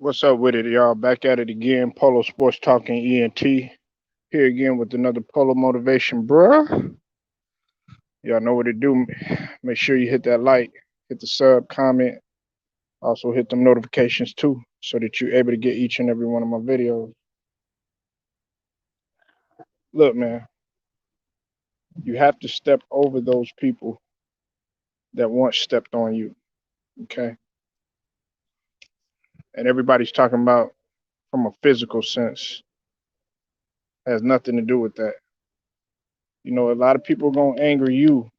What's up with it, y'all? Back at it again. Polo Sports Talking ENT. Here again with another Polo Motivation, bruh. Y'all know what to do. Make sure you hit that like, hit the sub, comment. Also hit them notifications too, so that you're able to get each and every one of my videos. Look, man, you have to step over those people that once stepped on you. Okay. And everybody's talking about from a physical sense. Has nothing to do with that. You know, a lot of people gonna anger you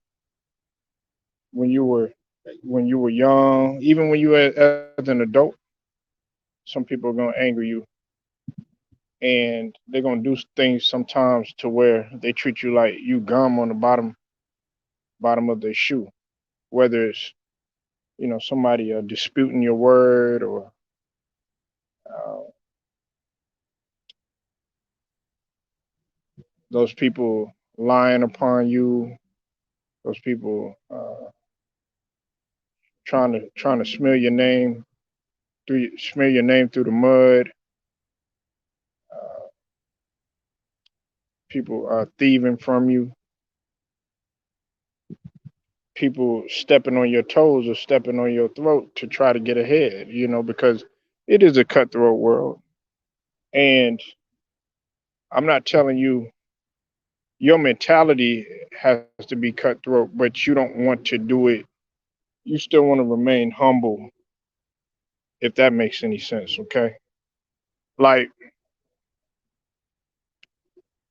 when you were young, even when you were as an adult. Some people are gonna anger you, and they're gonna do things sometimes to where they treat you like you gum on the bottom of their shoe. Whether it's somebody disputing your word, or uh, those people lying upon you, those people trying to smear your name through the mud. Uh, People thieving from you, people stepping on your toes or stepping on your throat to try to get ahead, because it is a cutthroat world. And I'm not telling you your mentality has to be cutthroat, but you don't want to do it. You still want to remain humble, if that makes any sense, okay? Like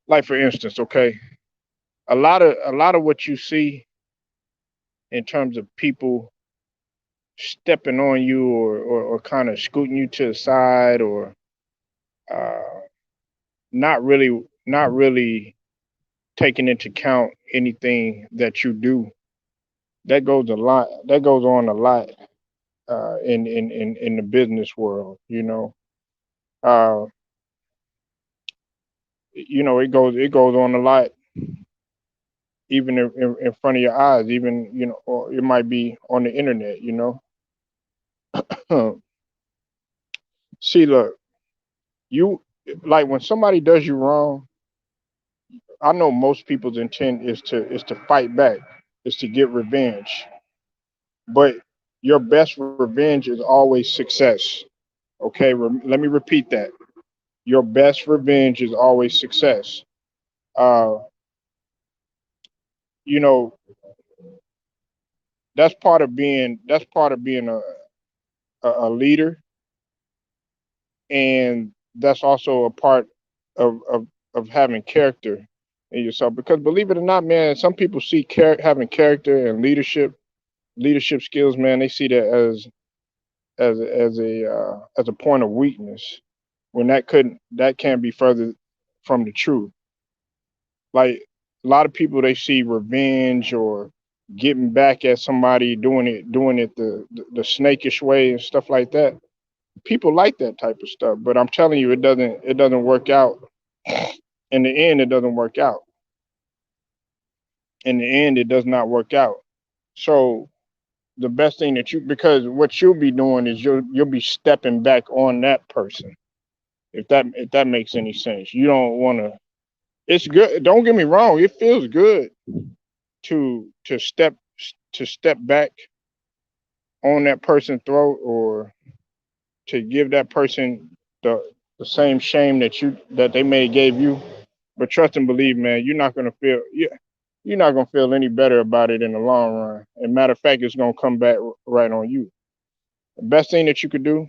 like for instance, okay, a lot of what you see in terms of people stepping on you, or kind of scooting you to the side, or uh, not really taking into account anything that you do. That goes on a lot in the business world. Uh, it goes on a lot, even in front of your eyes, even or it might be on the internet. See, look, you like when somebody does you wrong. I know most people's intent is to fight back, is to get revenge. But your best revenge is always success. Okay, let me repeat that. Your best revenge is always success. Uh, you know, that's part of being a leader, and that's also a part of having character in yourself. Because believe it or not, man, some people see having character and leadership skills, man. They see that as a point of weakness, when that can't be further from the truth. Like a lot of people, they see revenge or getting back at somebody, doing it the snakish way and stuff like that. People like that type of stuff, but I'm telling you, it doesn't work out. In the end, it doesn't work out. In the end, it does not work out. So the best thing because what you'll be doing is you'll be stepping back on that person. If that makes any sense. You don't want to. It's good. Don't get me wrong. It feels good to step back on that person's throat, or to give that person the the same shame that they may have gave you. But trust and believe, man, you're not gonna feel any better about it in the long run. And matter of fact, it's gonna come back right on you. The best thing that you could do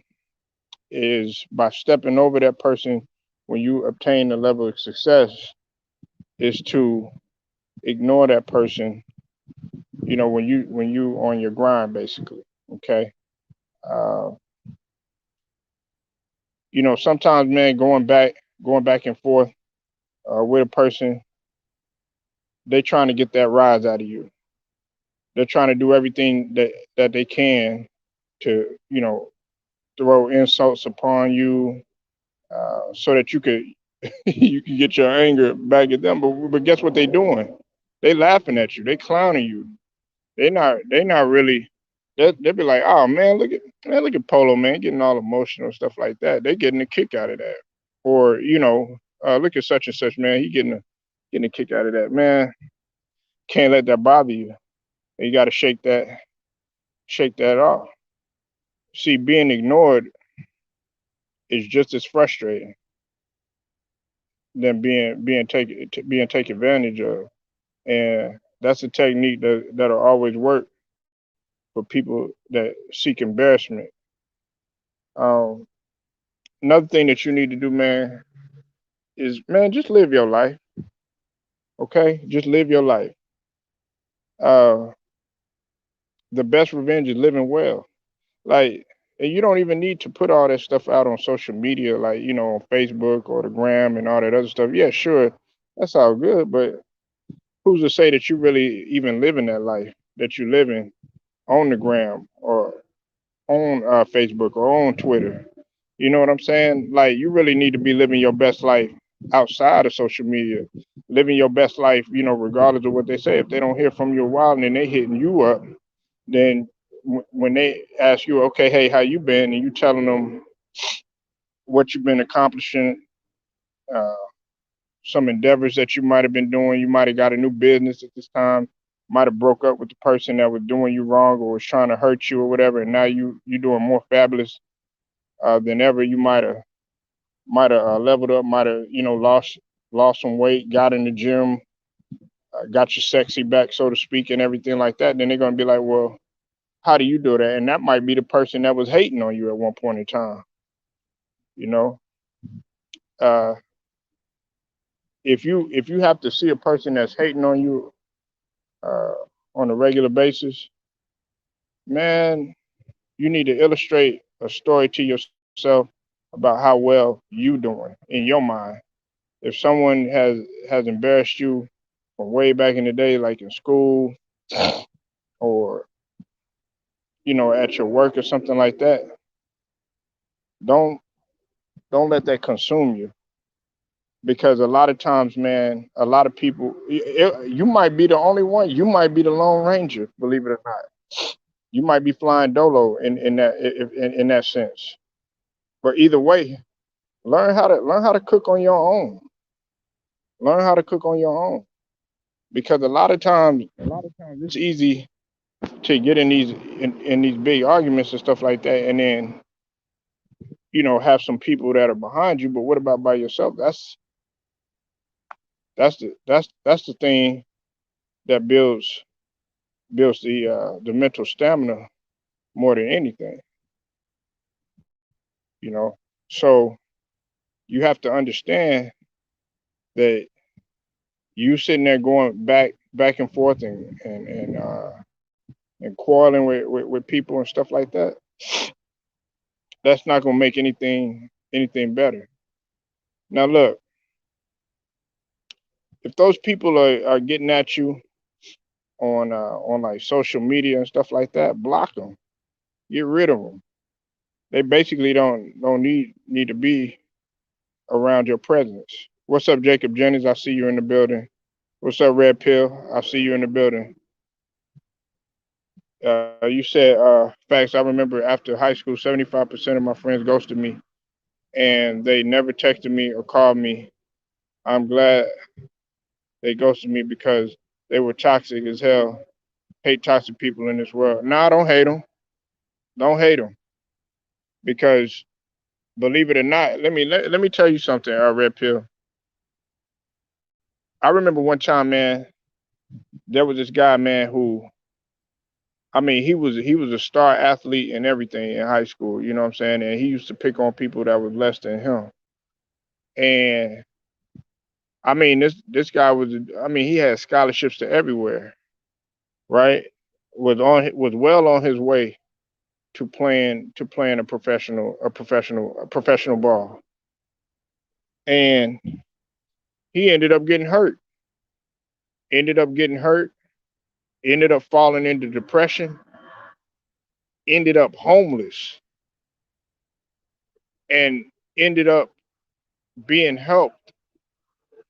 is, by stepping over that person when you obtain the level of success, is to ignore that person. When you on your grind, basically. Okay. Uh, Sometimes, man, going back and forth with a person, they trying to get that rise out of you. They're trying to do everything that they can to throw insults upon you, so that you could you can get your anger back at them. But guess what they doing? They laughing at you. They clowning you. They not really. They'll be like, "Oh man, look at Polo man getting all emotional and stuff like that." They getting a kick out of that, or look at such and such man, he getting a kick out of that. Man, can't let that bother you. You got to shake that off. See, being ignored is just as frustrating than being taken advantage of, and that's a technique that'll always work for people that seek embarrassment. Um, Another thing that you need to do, man, is man just live your life. Okay, just live your life. Uh, the best revenge is living well. Like, and you don't even need to put all that stuff out on social media, like on Facebook or the gram and all that other stuff. Yeah, sure, that's all good, but who's to say that you really even living that life that you living on the gram or on Facebook or on Twitter? You know what I'm saying? Like, you really need to be living your best life outside of social media, living your best life, regardless of what they say. If they don't hear from you a while and then they hitting you up, then when they ask you, okay, hey, how you been, and you telling them what you've been accomplishing, uh, some endeavors that you might have been doing, you might have got a new business at this time, might have broke up with the person that was doing you wrong or was trying to hurt you or whatever, and now you doing more fabulous than ever. You might have leveled up, might have lost some weight, got in the gym, got your sexy back, so to speak, and everything like that. Then they're gonna be like, well, how do you do that? And that might be the person that was hating on you at one point in time. You know, uh, if you have to see a person that's hating on you uh, on a regular basis, man, you need to illustrate a story to yourself about how well you doing in your mind. If someone has embarrassed you from way back in the day, like in school or at your work or something like that, don't don't let that consume you, because a lot of times, man, a lot of people, you might be the only one, you might be the lone ranger, believe it or not. You might be flying dolo in that sense. But either way, learn how to cook on your own. Learn how to cook on your own, because a lot of times it's easy to get in these big arguments and stuff like that, and then have some people that are behind you. But what about by yourself? That's the thing that builds the mental stamina more than anything. You know, so you have to understand that you sitting there going back and forth and quarreling with people and stuff like that. That's not gonna make anything better. Now look, if those people are getting at you on like social media and stuff like that, block them, get rid of them. They basically don't need to be around your presence. What's up, Jacob Jennings? I see you in the building. What's up, Red Pill? I see you in the building. You said facts. I remember after high school, 75% of my friends ghosted me, and they never texted me or called me. I'm glad they ghosted me because they were toxic as hell. Hate toxic people in this world. Nah, don't hate them. Don't hate them, because believe it or not, let me tell you something, Red Pill. I remember one time, man, there was this guy, man, who, I mean, he was a star athlete and everything in high school. You know what I'm saying? And he used to pick on people that was less than him. And I mean, this guy was, I mean, he had scholarships to everywhere, right? Was well on his way to playing a professional ball, and he ended up getting hurt, ended up falling into depression, ended up homeless, and ended up being helped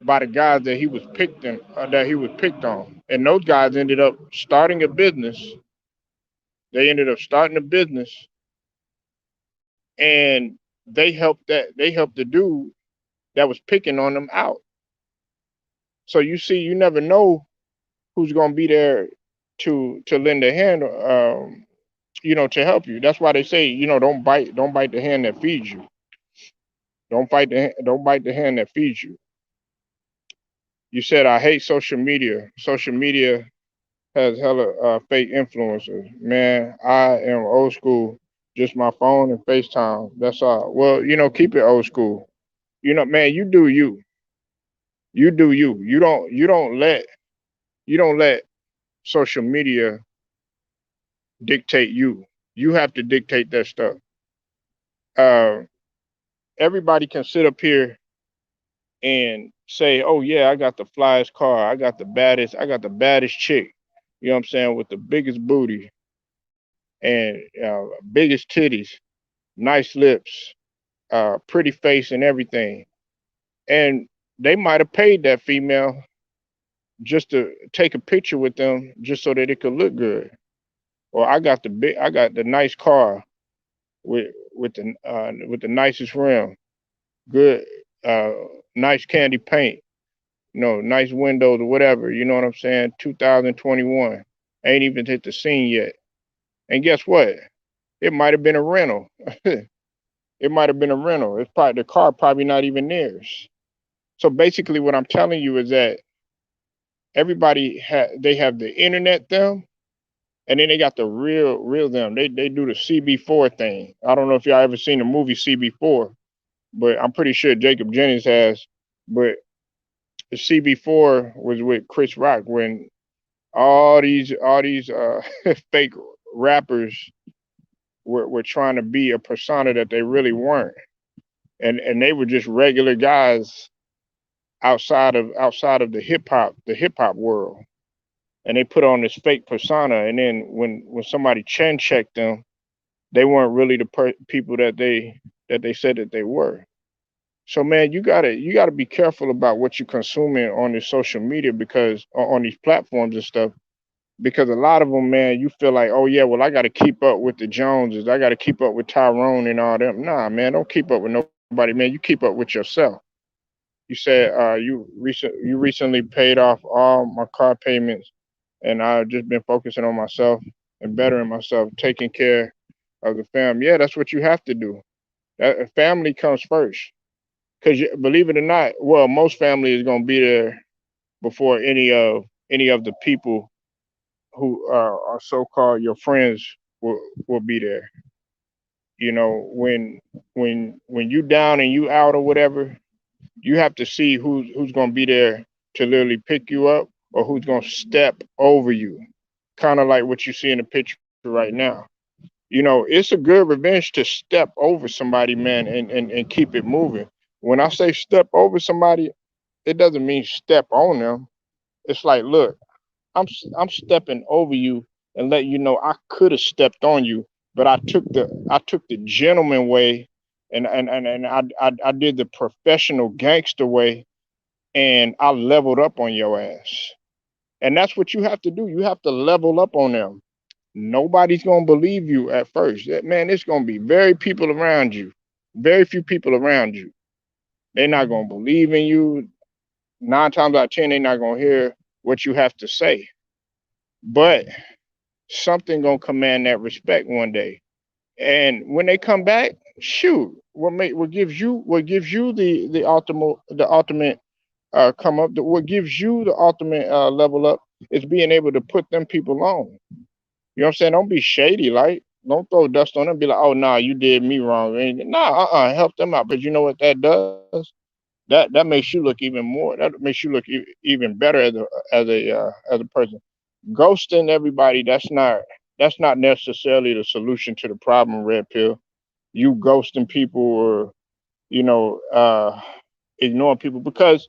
by the guys that he was picked on, and those guys ended up starting a business They ended up starting a business, and they helped the dude that was picking on them out. So you see, you never know who's gonna be there to lend a hand, to help you. That's why they say, don't bite the hand that feeds you. Don't bite the hand that feeds you. You said I hate social media. Social media has hella fake influencers. Man, I am old school. Just my phone and FaceTime. That's all. Well, keep it old school. Man, you do you. You do you. You don't let social media dictate you. You have to dictate that stuff. Uh, Everybody can sit up here and say, "Oh yeah, I got the flyest car. I got the baddest chick." You know what I'm saying? With the biggest booty and biggest titties, nice lips, pretty face, and everything. And they might have paid that female just to take a picture with them, just so that it could look good. Or I got the nice car with the nicest rim, good, uh, nice candy paint, nice windows or whatever. You know what I'm saying? 2021 ain't even hit the scene yet. And guess what? It might have been a rental. It might have been a rental. It's probably the car probably not even theirs. So basically, what I'm telling you is that they have the internet them, and then they got the real them. They do the CB4 thing. I don't know if y'all ever seen the movie CB4, but I'm pretty sure Jacob Jennings has. But the CB4 was with Chris Rock when all these fake rappers were trying to be a persona that they really weren't, and they were just regular guys outside of the hip hop world, and they put on this fake persona, and then when somebody chin checked them, they weren't really the people that they said that they were. So man, you gotta be careful about what you're consuming on this social media, because on these platforms and stuff, because a lot of them, man, you feel like, oh yeah, well I got to keep up with the Joneses, I got to keep up with Tyrone and all them. Nah, man, don't keep up with nobody, man. You keep up with yourself. You said you recently paid off all my car payments, and I've just been focusing on myself and bettering myself, taking care of the family. Yeah, that's what you have to do. That family comes first, because believe it or not, well, most family is gonna be there before any of the people who are so-called your friends will be there. When you down and you out or whatever, you have to see who's gonna be there to literally pick you up, or who's gonna step over you. Kind of like what you see in the picture right now. It's a good revenge to step over somebody, man, and keep it moving. When I say step over somebody, it doesn't mean step on them. It's like, look, I'm stepping over you and let you know I could have stepped on you, but I took the gentleman way, and I did the professional gangster way, and I leveled up on your ass. And that's what you have to do. You have to level up on them. Nobody's gonna believe you at first. Man, it's gonna be very people around you, very few people around you. They're not gonna believe in you. 9 times out of 10, they're not gonna hear what you have to say. But something gonna command that respect one day. And when they come back, shoot, what gives you the ultimate come up, what gives you the ultimate level up is being able to put them people on. You know what I'm saying? Don't be shady, like, don't throw dust on them. Be like, oh nah, you did me wrong. Nah, help them out, because you know what that does? That makes you look even more. That makes you look even better as a person. Ghosting everybody, that's not necessarily the solution to the problem. Red pill. You ghosting people, or you know uh, ignoring people, because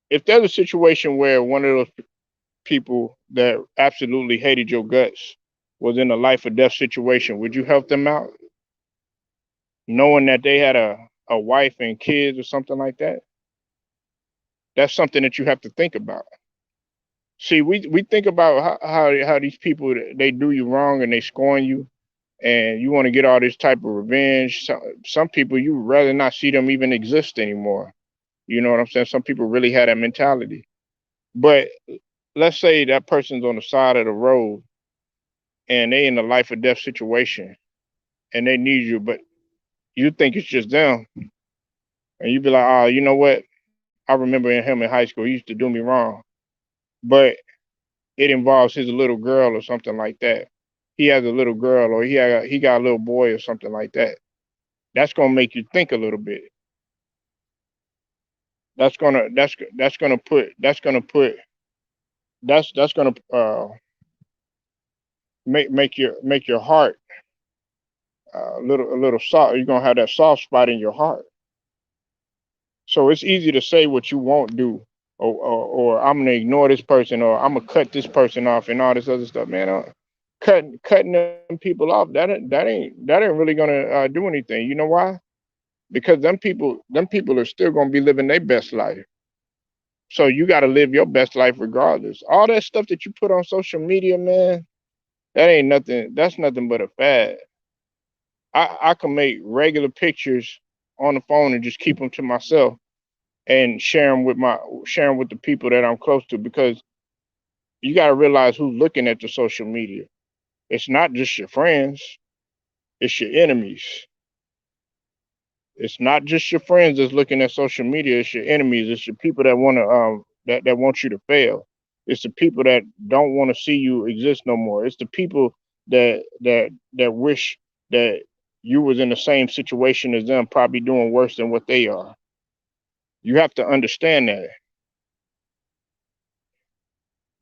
if there's a situation where one of those people that absolutely hated your guts was in a life or death situation, would you help them out, knowing that they had a wife and kids or something like that? That's something that you have to think about. See, we think about how these people, they do you wrong and they scorn you, and you want to get all this type of revenge. Some people you would rather not see them even exist anymore. You know what I'm saying? Some people really have that mentality. But let's say that person's on the side of the road and they in a life or death situation and they need you, but you think it's just them, and you be like, oh, you know what? I remember him in high school. He used to do me wrong, but it involves his little girl or something like that. He has a little girl, or he got a little boy or something like that. That's gonna make you think a little bit. That's gonna put that's gonna make your heart a little soft. You're gonna have that soft spot in your heart. So it's easy to say what you won't do, or I'm gonna ignore this person, or I'm gonna cut this person off, and all this other stuff. Man, cutting them people off, that ain't really gonna do anything. You know why? Because them people are still gonna be living their best life. So you got to live your best life regardless. All that stuff that you put on social media, man, that ain't nothing. That's nothing but a fad. I can make regular pictures on the phone and just keep them to myself and share them with the people that I'm close to, because you got to realize who's looking at the social media. It's not just your friends, it's your enemies. It's not just your friends that's looking at social media, it's your enemies, it's your people that want to that want you to fail. It's the people that don't want to see you exist no more. It's the people that wish that you was in the same situation as them, probably doing worse than what they are. You have to understand that.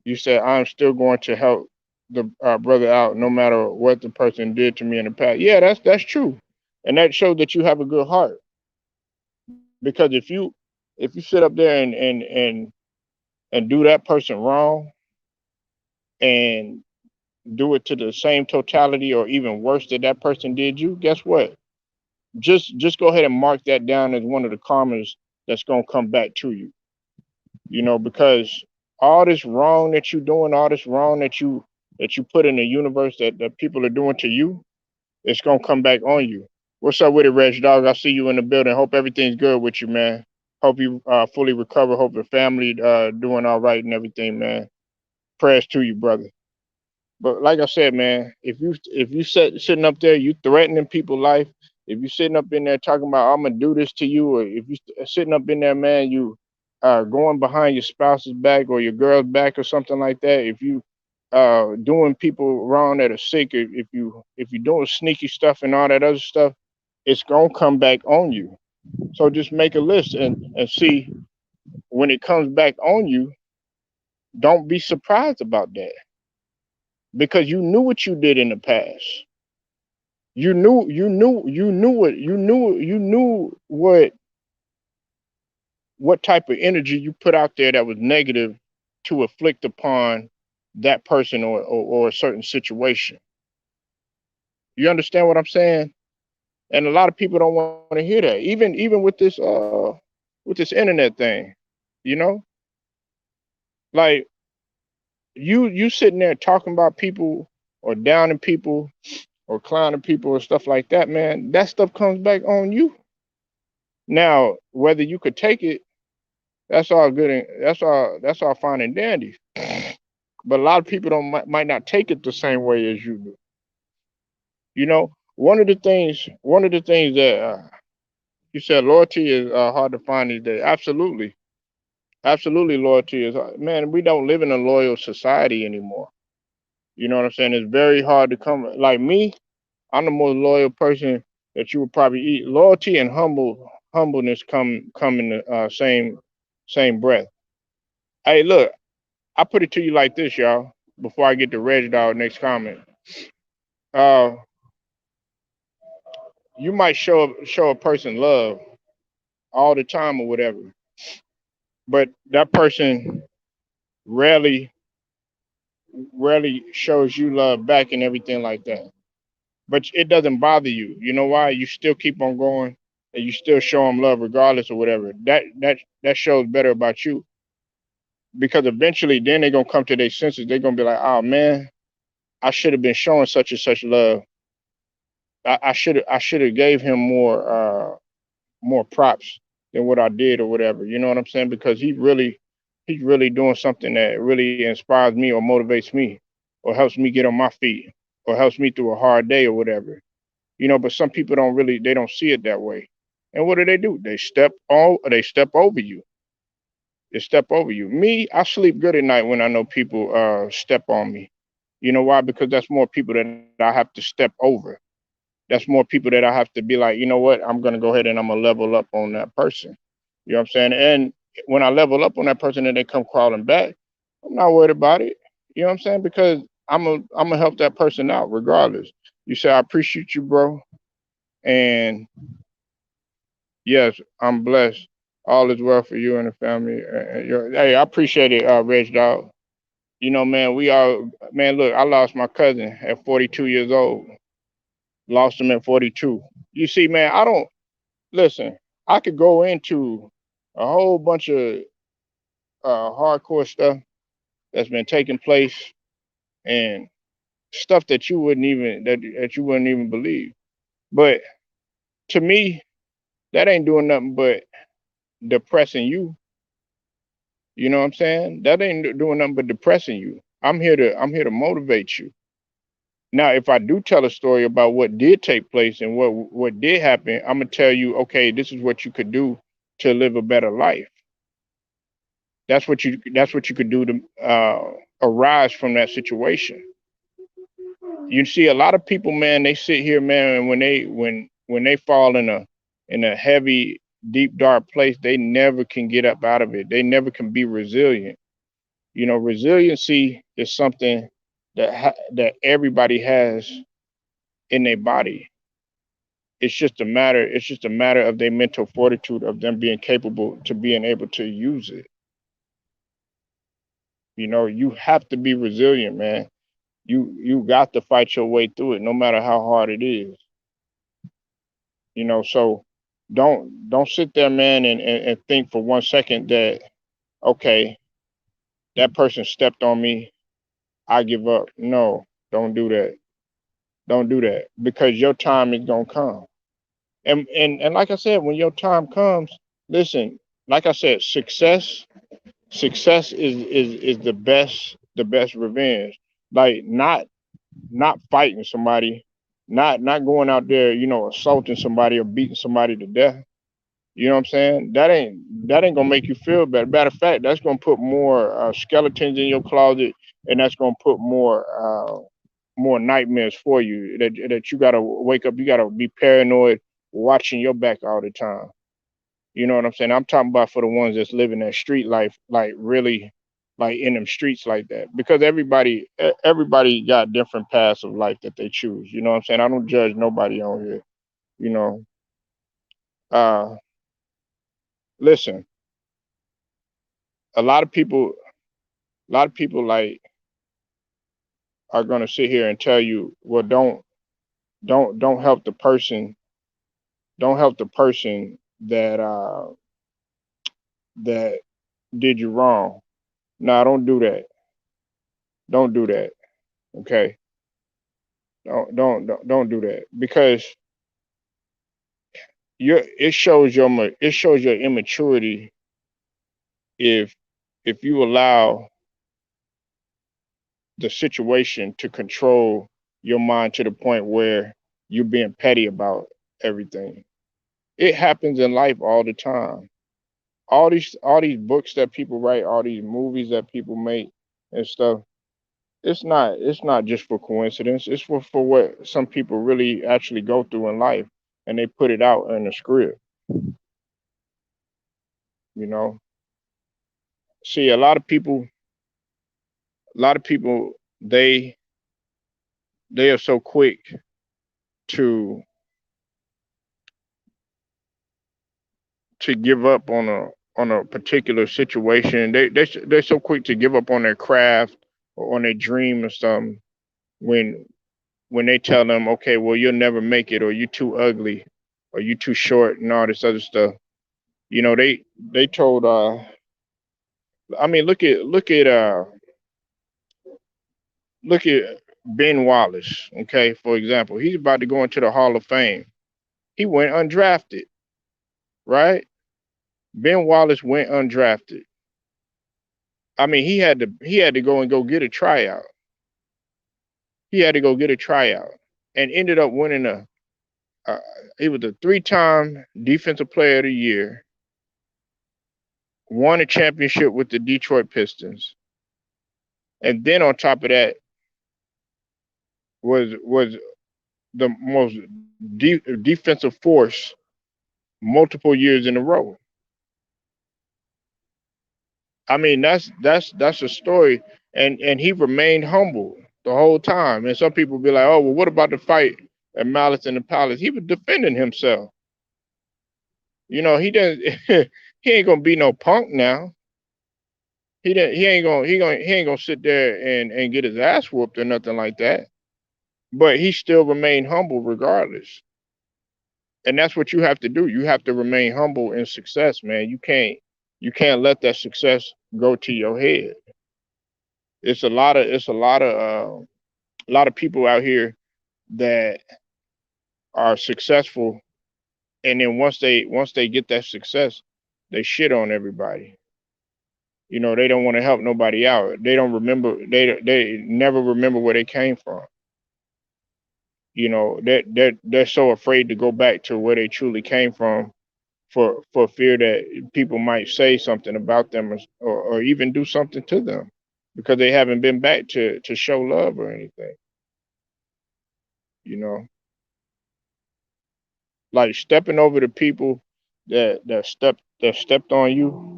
You said I'm still going to help the brother out no matter what the person did to me in the past. Yeah, that's true, and that shows that you have a good heart. Because if you sit up there and do that person wrong and do it to the same totality or even worse that that person did you, guess what? Just go ahead and mark that down as one of the karmas that's gonna come back to you. You know, because all this wrong that you're doing, all this wrong that you put in the universe that people are doing to you, it's gonna come back on you. What's up with it, Reg Dog? I see you in the building. Hope everything's good with you, man. Hope you fully recover. Hope your family doing all right and everything, man. Prayers to you, brother. But like I said, man, if you sitting up there, you threatening people's life. If you sitting up in there talking about I'm gonna do this to you, or if you sitting up in there, man, you going behind your spouse's back or your girl's back or something like that. If you doing people wrong that are sick, if you doing sneaky stuff and all that other stuff, it's gonna come back on you. So just make a list and see when it comes back on you. Don't be surprised about that, because you knew what you did in the past. You knew what type of energy you put out there that was negative to afflict upon that person or a certain situation. You understand what I'm saying? And a lot of people don't want to hear that. Even with this internet thing, you know, like you sitting there talking about people or downing people or clowning people or stuff like that, man, that stuff comes back on you. Now, whether you could take it, that's all good and that's all fine and dandy. But a lot of people don't might not take it the same way as you do. You know, one of the things that you said loyalty is hard to find these days. Absolutely, absolutely, loyalty is man. We don't live in a loyal society anymore. You know what I'm saying? It's very hard to come. Like me, I'm the most loyal person that you would probably eat. Loyalty and humbleness come in the same breath. Hey, look, I put it to you like this, y'all. Before I get to Reg Dog next comment, uh, you might show a person love all the time or whatever, but that person rarely rarely shows you love back and everything like that. But it doesn't bother you. You know why? You still keep on going and you still show them love regardless or whatever. That shows better about you. because eventually then they're gonna come to their senses. They're gonna be like, oh man, I should have been showing such and such love. I should have gave him more props than what I did or whatever. You know what I'm saying? Because he's really doing something that really inspires me or motivates me or helps me get on my feet or helps me through a hard day or whatever. But some people they don't see it that way. And what do? They step over you. They step over you. Me, I sleep good at night when I know people step on me. You know why? Because that's more people that I have to step over. That's more people that I have to be like, you know what, I'm gonna go ahead and I'm gonna level up on that person. You know what I'm saying? And when I level up on that person and they come crawling back, I'm not worried about it. You know what I'm saying? Because I'm gonna help that person out regardless. You say I appreciate you, bro, and yes, I'm blessed. All is well for you and the family. Hey, I appreciate it, Reg Dog. Man, we all man. Look, I lost my cousin at 42 years old. Lost him at 42. You see, man, I don't listen. I could go into a whole bunch of hardcore stuff that's been taking place and stuff that you wouldn't even believe. But to me, that ain't doing nothing but depressing you. You know what I'm saying? That ain't doing nothing but depressing you. I'm here to motivate you. Now, if I do tell a story about what did take place and what did happen, I'm gonna tell you, okay, this is what you could do to live a better life. That's what you could do to arise from that situation. You see, a lot of people, man, they sit here, man, and when they fall in a heavy, deep, dark place, they never can get up out of it. They never can be resilient. Resiliency is something that everybody has in their body. It's just a matter of their mental fortitude of them being capable to being able to use it. You have to be resilient, man. You got to fight your way through it, no matter how hard it is. So don't sit there, man, and think for 1 second that, okay, that person stepped on me, I give up. No, don't do that. Don't do that, because your time is gonna come. And like I said, when your time comes, listen, like I said, success is the best revenge. Like, not fighting somebody, not going out there, assaulting somebody or beating somebody to death. You know what I'm saying? That ain't gonna make you feel better. Matter of fact, that's gonna put more skeletons in your closet, and that's gonna put more nightmares for you. That you gotta wake up. You gotta be paranoid, watching your back all the time. You know what I'm saying? I'm talking about for the ones that's living that street life, like really, like in them streets like that. Because everybody got different paths of life that they choose. You know what I'm saying? I don't judge nobody on here. You know, uh, listen, a lot of people, like are gonna sit here and tell you, well, don't help the person, that did you wrong. No, don't do that. Don't do that. Okay, don't do that, because it shows your immaturity if you allow the situation to control your mind to the point where you're being petty about everything. It happens in life all the time. All these books that people write, all these movies that people make and stuff. It's not just for coincidence. It's for what some people really actually go through in life, and they put it out in a script. You know, see, a lot of people, they are so quick to give up on a particular situation. They're so quick to give up on their craft or on their dream or something when they tell them, okay, well, you'll never make it, or you're too ugly, or you're too short, and all this other stuff. They told I mean, look at Ben Wallace. Okay, for example, he's about to go into the Hall of Fame. He went undrafted, right? Ben Wallace went undrafted. I mean, he had to go get a tryout. He had to go get a tryout and ended up winning uh, he was a three-time defensive player of the year, won a championship with the Detroit Pistons, and then on top of that was the most defensive force multiple years in a row. I mean, that's a story, and he remained humble the whole time. And some people be like, "Oh, well, what about the fight at Malice in the Palace?" He was defending himself. He doesn't. He ain't gonna be no punk now. He didn't. He ain't gonna sit there and get his ass whooped or nothing like that. But he still remained humble regardless. And that's what you have to do. You have to remain humble in success, man. You can't let that success go to your head. It's a lot of people out here that are successful, and then once they get that success, they shit on everybody. They don't want to help nobody out. They don't remember. They never remember where they came from. They're so afraid to go back to where they truly came from for fear that people might say something about them, or even do something to them because they haven't been back to show love or anything. You know, like stepping over the people that stepped on you.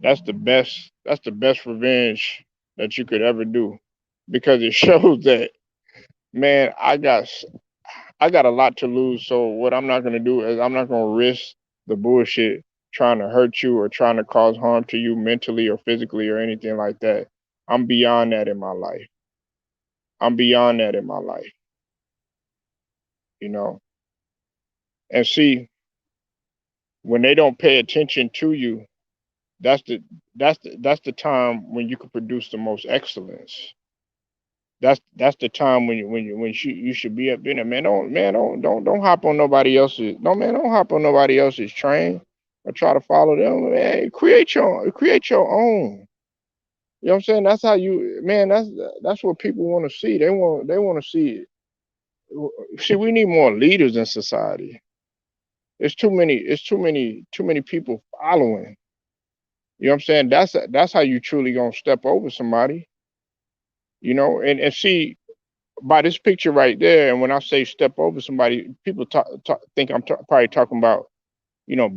That's the best revenge that you could ever do, because it shows that, man, I got a lot to lose. So what I'm not gonna do is I'm not gonna risk the bullshit trying to hurt you or trying to cause harm to you mentally or physically or anything like that. I'm beyond that in my life. I'm beyond that in my life, you know. And see, when they don't pay attention to you, that's the time when you can produce the most excellence. That's the time when you should be up in it, man. Don't hop on nobody else's. No, man, don't hop on nobody else's train or try to follow them. Man, create your own. You know what I'm saying? That's how you, man. That's what people want to see. They want to see it. See, we need more leaders in society. It's too many people following. You know what I'm saying? That's how you truly gonna step over somebody. And see, by this picture right there, and when I say step over somebody, people think I'm probably talking about,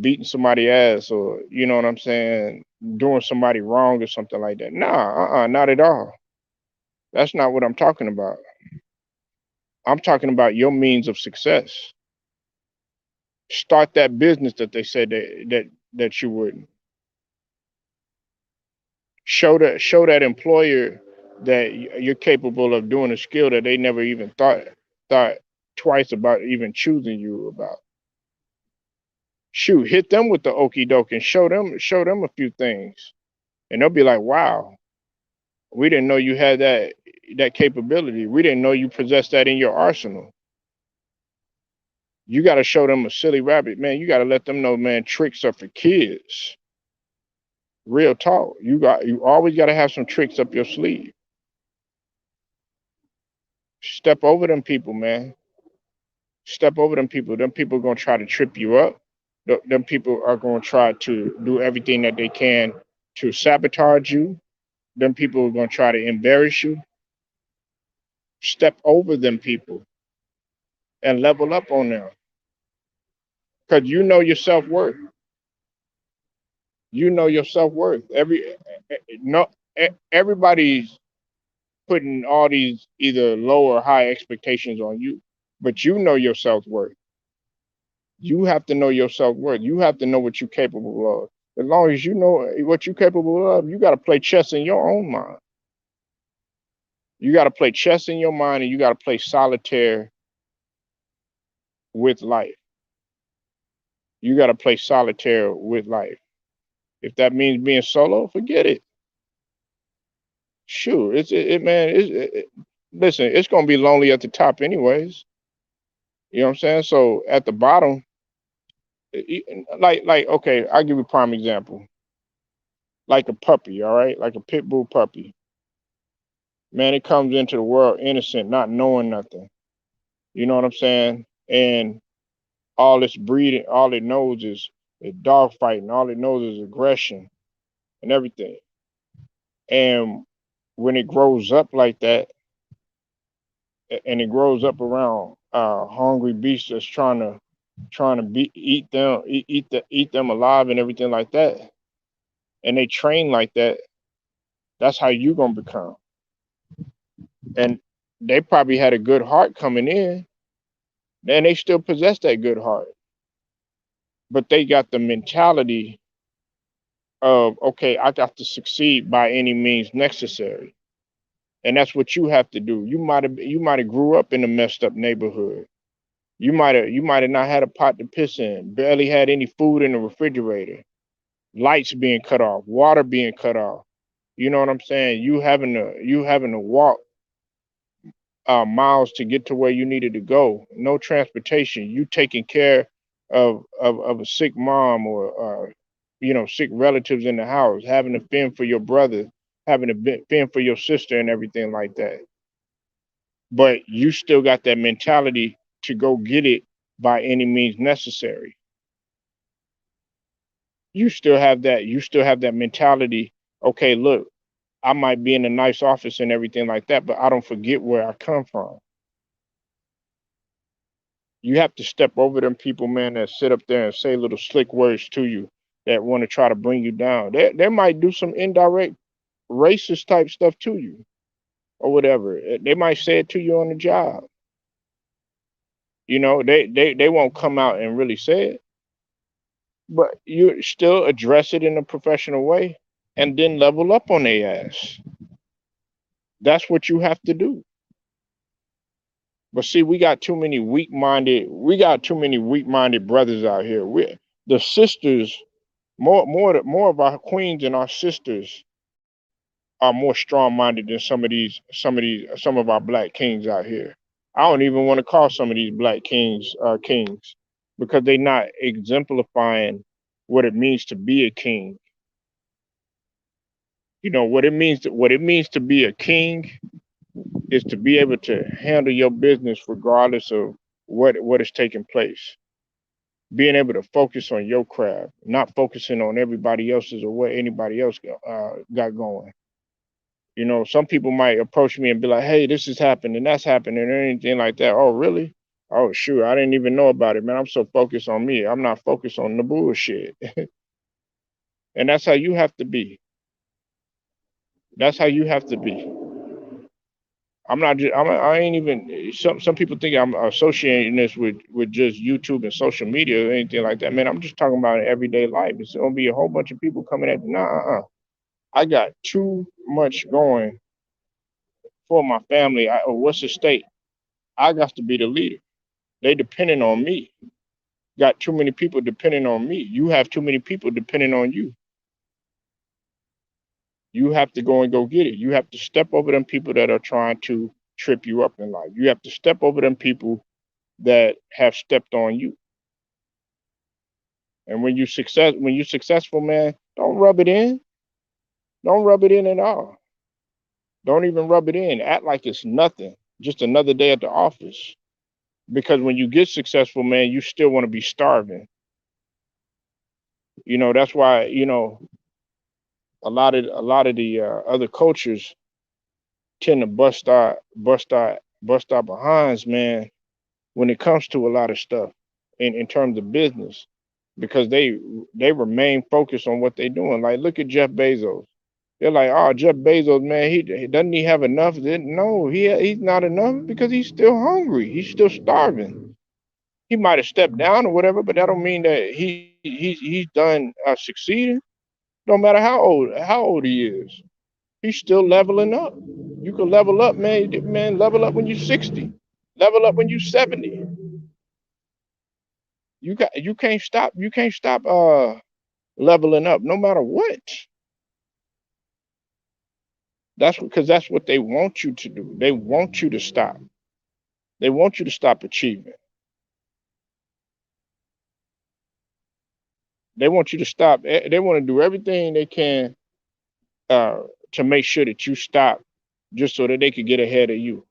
beating somebody ass, or what I'm saying, doing somebody wrong or something like that. Nah, not at all. That's not what I'm talking about. I'm talking about your means of success. Start that business that they said that you would. Show that employer that you're capable of doing a skill that they never even thought twice about even choosing you about. Shoot, hit them with the okey doke and show them a few things, and they'll be like, "Wow, we didn't know you had that capability. We didn't know you possessed that in your arsenal." You got to show them a silly rabbit, man. You got to let them know, man. Tricks are for kids. Real talk. You always got to have some tricks up your sleeve. Step over them people, man. Step over them people. Them people are gonna try to trip you up. Them people are gonna try to do everything that they can to sabotage you. Them people are gonna try to embarrass you. Step over them people and level up on them, because you know your self worth. You know your self worth. No, everybody's putting all these either low or high expectations on you, but you know your self worth. You have to know your self worth. You have to know what you're capable of. As long as you know what you're capable of, you got to play chess in your own mind. You got to play chess in your mind, and you got to play solitaire with life. You got to play solitaire with life. If that means being solo, forget it. Shoot, man. Listen, it's gonna be lonely at the top, anyways. You know what I'm saying? So at the bottom, okay, I'll give you a prime example. Like a puppy, all right, like a pit bull puppy. Man, it comes into the world innocent, not knowing nothing. You know what I'm saying? And all it's breeding, all it knows is dog fighting. All it knows is aggression and everything. And when it grows up like that, and it grows up around hungry beasts that's trying to eat them, eat them alive and everything like that, and they train like that, that's how you gonna become. And they probably had a good heart coming in, and they still possess that good heart, but they got the mentality of, okay, I got to succeed by any means necessary. And that's what you have to do. You might have grew up in a messed up neighborhood. You might have not had a pot to piss in, barely had any food in the refrigerator, lights being cut off, water being cut off. You know what I'm saying? You having to walk miles to get to where you needed to go. No transportation. You taking care of a sick mom, or sick relatives in the house, having to fend for your brother, having to fend for your sister and everything like that. But you still got that mentality to go get it by any means necessary. You still have that mentality. Okay, look, I might be in a nice office and everything like that, but I don't forget where I come from. You have to step over them people, man, that sit up there and say little slick words to you, that want to try to bring you down. They might do some indirect racist type stuff to you or whatever. They might say it to you on the job. They won't come out and really say it, but you still address it in a professional way and then level up on their ass. That's what you have to do. But see, we got too many weak-minded brothers out here. The sisters, more of our queens and our sisters are more strong-minded than some of our black kings out here. I don't even want to call some of these black kings kings, because they're not exemplifying what it means to be a king. What it means to be a king is to be able to handle your business regardless of what is taking place. Being able to focus on your craft, not focusing on everybody else's or what anybody else got going. Some people might approach me and be like, "Hey, this is happening, that's happening," or anything like that. Oh, really? Oh, sure. I didn't even know about it, man. I'm so focused on me. I'm not focused on the bullshit. And that's how you have to be. That's how you have to be. I'm not just. I ain't even. Some people think I'm associating this with just YouTube and social media or anything like that. Man, I'm just talking about everyday life. It's gonna be a whole bunch of people coming at. Nah, I got too much going for my family. Or what's the state? I got to be the leader. They depending on me. Got too many people depending on me. You have too many people depending on you. You have to go and go get it. You have to step over them people that are trying to trip you up in life. You have to step over them people that have stepped on you. And when you successful, man, don't rub it in. Don't rub it in at all. Don't even rub it in. Act like it's nothing. Just another day at the office. Because when you get successful, man, you still want to be starving. That's why, a lot of the other cultures tend to bust our behinds, man, when it comes to a lot of stuff in terms of business, because they remain focused on what they're doing. Like, look at Jeff Bezos. They're like, oh, Jeff Bezos, man, he doesn't he have enough? No, he's not enough, because he's still hungry. He's still starving. He might have stepped down or whatever, but that don't mean that he's done succeeding. No matter how old he is, he's still leveling up. You can level up, man. Man, level up when you're 60. Level up when you're 70. You can't stop leveling up no matter what. That's because that's what they want you to do. They want you to stop. They want you to stop achieving. They want you to stop. They want to do everything they can uh, to make sure that you stop, just so that they could get ahead of you.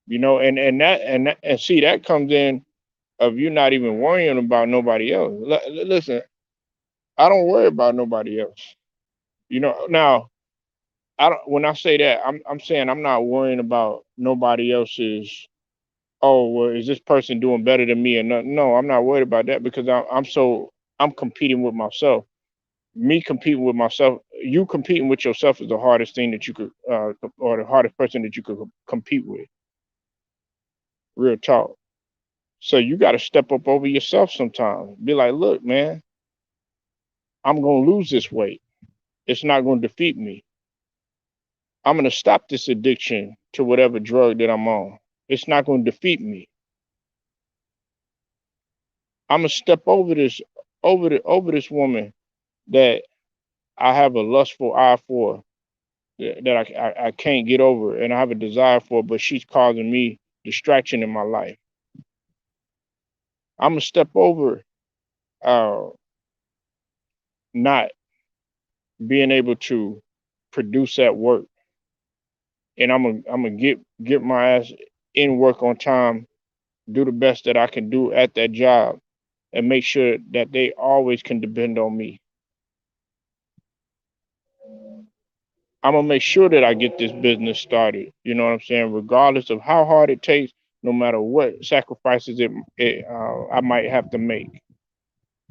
You know, and see that comes in of you not even worrying about nobody else. Listen, I don't worry about nobody else. You know, now I don't. When I say that, I'm saying I'm not worrying about nobody else's. Oh, well, is this person doing better than me? And no, I'm not worried about that because I'm competing with myself. Me competing with myself, you competing with yourself is the hardest thing that you could, or the hardest person that you could compete with. Real talk. So you got to step up over yourself sometimes. Be like, look, man, I'm gonna lose this weight. It's not gonna defeat me. I'm gonna stop this addiction to whatever drug that I'm on. It's not gonna defeat me. I'm gonna step over this woman that I have a lustful eye for, that I can't get over, and I have a desire for, but she's causing me distraction in my life. I'm gonna step over uh, not being able to produce at work, and I'm gonna get my ass in work on time, do the best that I can do at that job, and make sure that they always can depend on me. I'm gonna make sure that I get this business started. You know what I'm saying? Regardless of how hard it takes, no matter what sacrifices I might have to make.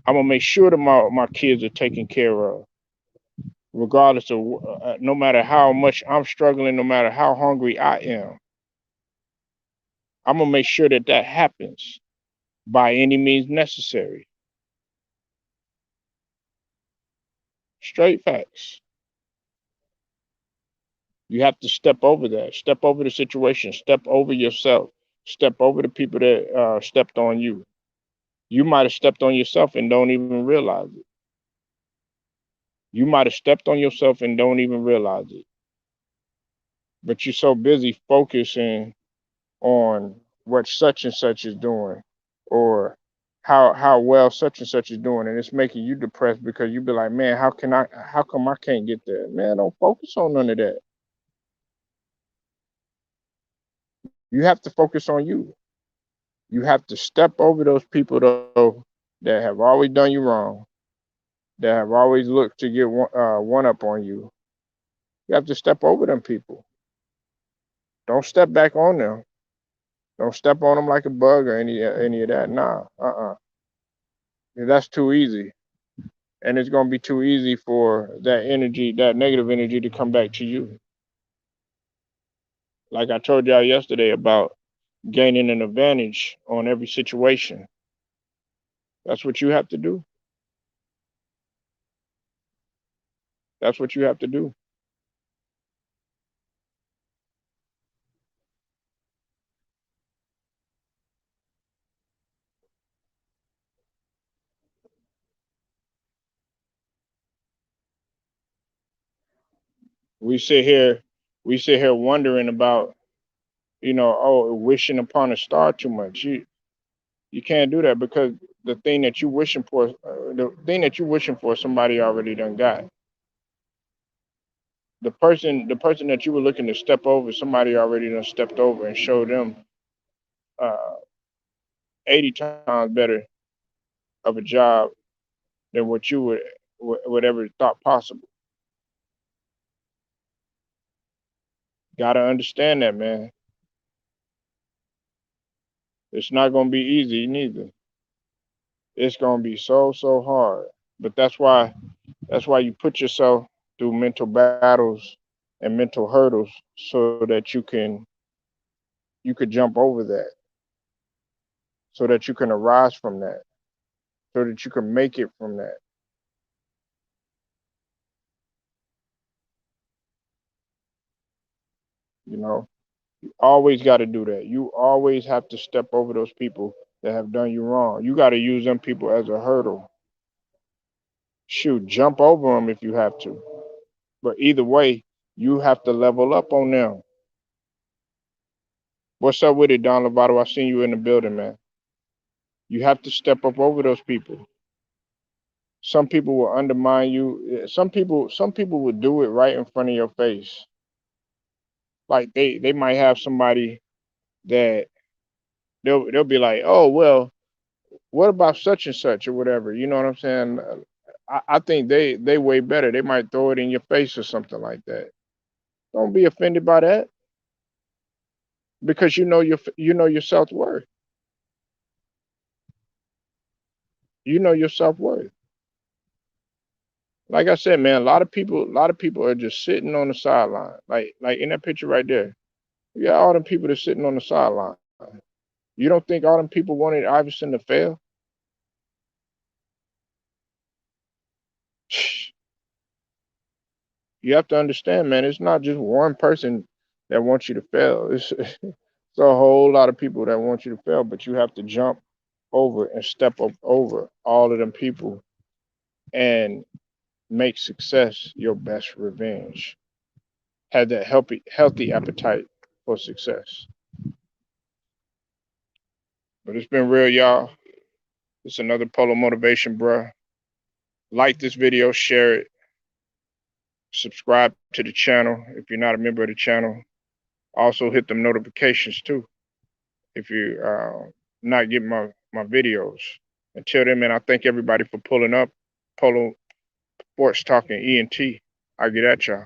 I'm gonna make sure that my kids are taken care of, regardless of no matter how much I'm struggling, no matter how hungry I am. I'm gonna make sure that that happens by any means necessary. Straight facts. You have to step over that. Step over the situation. Step over yourself. Step over the people that stepped on you. You might have stepped on yourself and don't even realize it. You might have stepped on yourself and don't even realize it. But you're so busy focusing on what such and such is doing, or how well such and such is doing, and it's making you depressed because you be like, man, how come I can't get there? Man, don't focus on none of that. You have to focus on you. You have to step over those people though that have always done you wrong, that have always looked to get one up on you. You have to step over them people. Don't step back on them. Don't step on them like a bug or any of that. Nah, that's too easy, and it's gonna be too easy for that energy, that negative energy, to come back to you. Like I told y'all yesterday about gaining an advantage on every situation. That's what you have to do. That's what you have to do. We sit here, we sit here wondering about, oh, wishing upon a star too much. You can't do that because the thing that you wishing for, somebody already done got. The person that you were looking to step over, somebody already done stepped over and showed them uh, 80 times better of a job than what you would ever thought possible. Gotta understand that, man. It's not gonna be easy neither. It's gonna be so hard. But that's why you put yourself through mental battles and mental hurdles so that you could jump over that, so that you can arise from that, so that you can make it from that. You know, always got to do that. You always have to step over those people that have done you wrong. You got to use them people as a hurdle. Shoot, jump over them if you have to. But either way, you have to level up on them. What's up with it, Don Lovato? I seen you in the building, man. You have to step up over those people. Some people will undermine you. Some people will do it right in front of your face. Like they might have somebody that they'll be like, oh well, what about such and such or whatever? You know what I'm saying? I think they way better. They might throw it in your face or something like that. Don't be offended by that because you know your self worth. You know your self worth. Like I said, man, a lot of people are just sitting on the sideline. Like in that picture right there. You got all them people that's sitting on the sideline. You don't think all them people wanted Iverson to fail? You have to understand, man, it's not just one person that wants you to fail. It's a whole lot of people that want you to fail, but you have to jump over and step up over all of them people and make success your best revenge. Have that healthy appetite for success. But it's been real, y'all. It's another Polo Motivation, bruh. Like this video, share it, subscribe to the channel if you're not a member of the channel. Also hit them notifications too if you not getting my videos. Until then, man, I thank everybody for pulling up. Polo Sports Talking ENT. I get at y'all.